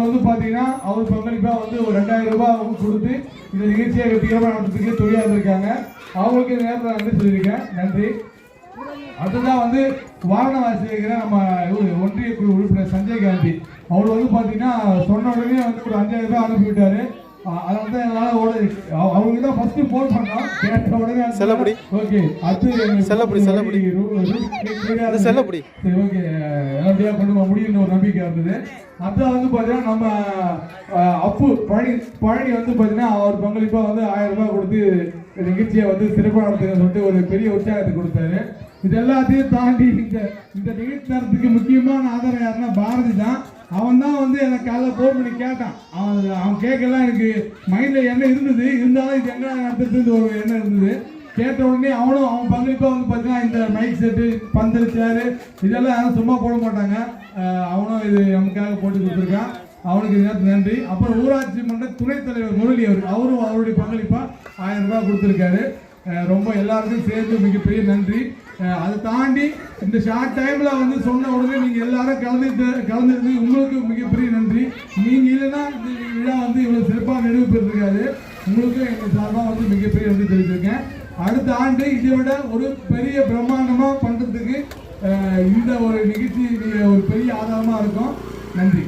வந்து பார்த்தீங்கன்னா அவர் பங்களிப்பாக வந்து ஒரு 2000 ரூபாய் அவங்க கொடுத்து இந்த நிகழ்ச்சியை வெற்றிகரமாக நடத்துறதுக்கு துணையாக இருந்திருக்காங்க. அவங்களுக்கு நேரத்தில் நன்றி சொல்லியிருக்கேன். நன்றி. அதுதான் வந்து வாரணவாசி இருக்கிற நம்ம ஒன்றிய குழு உறுப்பினர் சஞ்சய் காந்தி அவர் வந்து பார்த்தீங்கன்னா சொன்ன உடனே வந்து ஒரு 5000 ரூபாய் அனுப்பிவிட்டாரு. அதனால தான் என்னால் அவங்களுக்கு தான் ஃபர்ஸ்ட் ஃபோன் பண்ணோம். கேட்ட உடனே செல்லப்படி ஓகே அது செல்லப்படி செல்லப்படி செல்லப்படி சரி ஓகே நல்லபடியாக கொண்டு போக முடியும்னு ஒரு நம்பிக்கை இருந்தது. அதான் வந்து பார்த்தீங்கன்னா நம்ம அப்பு பழனி வந்து பார்த்தீங்கன்னா அவர் பங்களிப்பாக வந்து 1000 ரூபாய் கொடுத்து நிகழ்ச்சியை வந்து சிறப்பாக நடத்துன்னு சொல்லிட்டு ஒரு பெரிய உற்சாகத்தை கொடுத்தாரு. இது எல்லாத்தையும் தாண்டி இந்த நிகழ்ச்சி நேரத்துக்கு முக்கியமான ஆதாரம் யாருன்னா பாரதி தான். அவன் தான் வந்து எனக்கு காலைல ஃபோன் பண்ணி கேட்டான். அவன் கேட்கலாம் எனக்கு மைண்டில் எண்ணம் இருந்தது, இருந்தாலும் இது எங்கே நடத்துறது ஒரு எண்ணம் இருந்தது. கேட்ட உடனே அவன் பங்களிப்பாக வந்து பார்த்தீங்கன்னா இந்த மைக் செட்டு பந்தல் சேரு இதெல்லாம் யாரும் சும்மா போட மாட்டாங்க. அவனும் இது நமக்காக போட்டு கொடுத்துருக்கான். அவனுக்கு நேரத்து நன்றி. அப்புறம் ஊராட்சி மன்ற துணைத் தலைவர் முரளி அவரும் அவருடைய பங்களிப்பாக 1000 ரூபாய் கொடுத்துருக்காரு. ரொம்ப எல்லாருக்கும் சேர்ந்து மிகப்பெரிய நன்றி. அதை தாண்டி இந்த ஷார்ட் டைமில் வந்து சொன்ன உடனே நீங்கள் எல்லாரும் கலந்துருந்து உங்களுக்கு மிகப்பெரிய நன்றி. நீங்கள் இல்லைன்னா இந்த விழா வந்து இவ்வளோ சிறப்பாக நிறைவு பெற்றிருக்காது. உங்களுக்கு எங்கள் சார்பாக வந்து மிகப்பெரிய நன்றி தெரிவிச்சிருக்கேன். அடுத்த ஆண்டு இதை விட ஒரு பெரிய பிரம்மாண்டமாக பண்ணுறதுக்கு இந்த ஒரு நிகழ்ச்சி ஒரு பெரிய ஆதாரமாக இருக்கும். நன்றி.